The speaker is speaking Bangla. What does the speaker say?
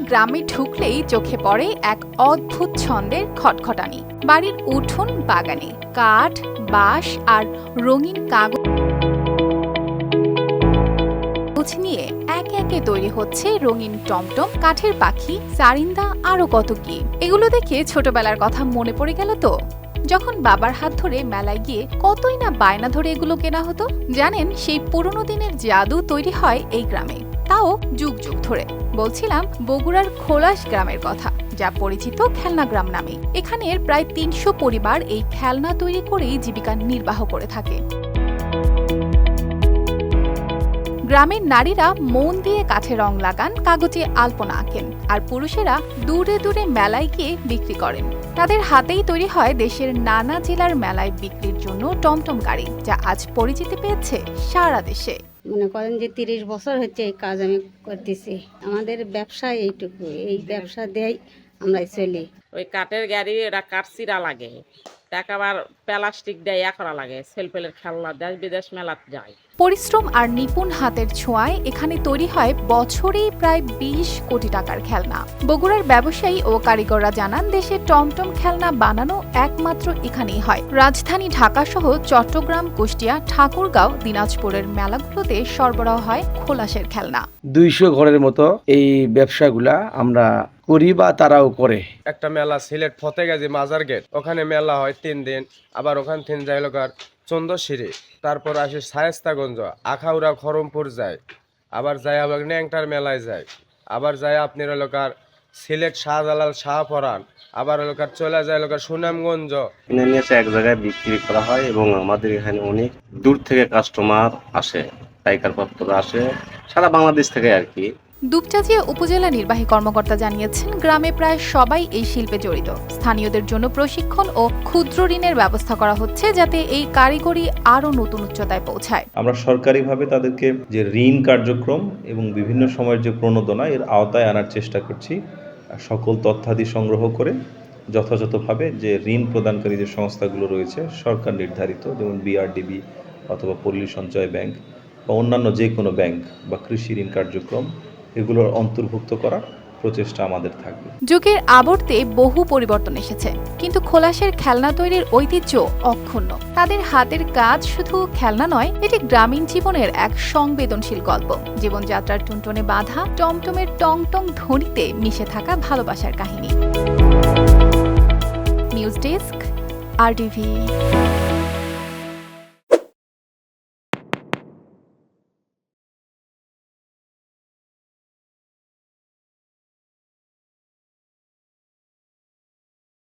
গ্রামে ঢুকলেই চোখে পড়ে এক অদ্ভুত ছন্দের খটখটানি। বাড়ির উঠোন বাগানে কাঠ, বাঁশ আর রঙিন কাগজ নিয়ে একে একে তৈরি হচ্ছে রঙিন টমটম, কাঠের পাখি, সারিন্দা, আরো কত কি। এগুলো দেখে ছোটবেলার কথা মনে পড়ে গেল তো, যখন বাবার হাত ধরে মেলায় গিয়ে কতই না বায়না ধরে এগুলো কেনা হতো। জানেন, সেই পুরনো দিনের জাদু তৈরি হয় এই গ্রামে, তাও যুগ যুগ ধরে। বলছিলাম বগুড়ার খোলাস গ্রামের কথা, যা পরিচিত খেলনা গ্রাম নামে। এখানের প্রায় ৩০০ পরিবার এই খেলনা তৈরি করেই জীবিকা নির্বাহ করে থাকে। গ্রামের নারীরা মন দিয়ে কাঠে রং লাগান, কাগজে আলপনা আঁকেন, আর পুরুষেরা দূরে দূরে মেলায় গিয়ে বিক্রি করেন। তাদের হাতেই তৈরি হয় দেশের নানা জেলার মেলায় বিক্রির জন্য টমটম গাড়ি, যা আজ পরিচিতি পেয়েছে সারা দেশে। মনে করেন যে 30 বছর হচ্ছে এই কাজ আমি করতেছি। আমাদের ব্যবসা এইটুকু, এই ব্যবসা দিয়েই আমরা চলি। ওই কাঠের গাড়ি, এটা কাঠ চিরা লাগে, টাকা আবার প্লাস্টিক দেয় করা লাগে, সেলফেলের খেলনা দেশ বিদেশ মেলাতে যায়। পরিশ্রম আর নিপুণ হাতের ছোঁয়ায় এখানে তৈরি হয় বছরে প্রায় 20 কোটি টাকার খেলনা। বগুড়ার ব্যবসায়ী ও কারিগররা জানান, দেশে টমটম খেলনা বানানো একমাত্র এখানেই হয়। রাজধানী ঢাকা সহ চট্টগ্রাম, কুষ্টিয়া, ঠাকুরগাঁও, দিনাজপুরের মেলাগুলোতে সরবরাহ হয় খোলাসের খেলনা। 200 ঘরের মতো এই ব্যবসাগুলা আমরা করি বা তারাও করে। একটা মেলা সিলেট ফতেগাজী মাজার গেট, ওখানে মেলা হয় 3 দিন। আবার ওখান থেকে যাই লোকার চন্দ্রশিরি, তারপর আসে শায়েস্তাগঞ্জ, আখাউড়া, খরমপুর যায়, আবার যায় আবার ন্যাংটার মেলায় যায়, আবার যায় আপনার এলাকার সিলেট শাহজালাল শাহপরান, আবার এলাকার চলে যায় এলাকার সুনামগঞ্জ। কিনে নিয়ে এসে এক জায়গায় বিক্রি করা হয় এবং আমাদের এখানে অনেক দূর থেকে কাস্টমার আসে, পাইকার পত্র আসে সারা বাংলাদেশ থেকে আর কি। দুপচাঁচিয়া উপজেলা নির্বাহী কর্মকর্তা জানিয়েছেন, গ্রামে প্রায় সবাই এই শিল্পে জড়িত। স্থানীয়দের জন্য প্রশিক্ষণ ও ক্ষুদ্র ঋণের ব্যবস্থা করা হচ্ছে, যাতে এই কারিগরি আরো নতুন উচ্চতায় পৌঁছায়। আমরা সরকারিভাবে তাদেরকে যে ঋণ কার্যক্রম এবং বিভিন্ন সময়ের যে প্রণোদনা, এর আওতায় আনার চেষ্টা করছি। সকল তথ্যাদি সংগ্রহ করে যথাযথভাবে যে ঋণ প্রদানকারী যে সংস্থাগুলো রয়েছে সরকার নির্ধারিত, যেমন বিআরডিবি অথবা পল্লী সঞ্চয় ব্যাংক বা অন্যান্য যে কোনো ব্যাংক বা কৃষি ঋণ কার্যক্রম, এগুলোর অন্তর্ভুক্ত করার প্রচেষ্টা আমাদের থাকবে। যুগের আবর্তে বহু পরিবর্তন এসেছে, কিন্তু খোলাসের খেলনা তৈরির ঐতিহ্য অক্ষুণ্ণ। তাদের হাতের কাজ শুধু খেলনা নয়, এটি গ্রামীণ জীবনের এক সংবেদনশীল গল্প। জীবনযাত্রার টুনটুনে বাঁধা টমটমের টং টং ধ্বনিতে মিশে থাকা ভালোবাসার কাহিনী। News desk, RTV।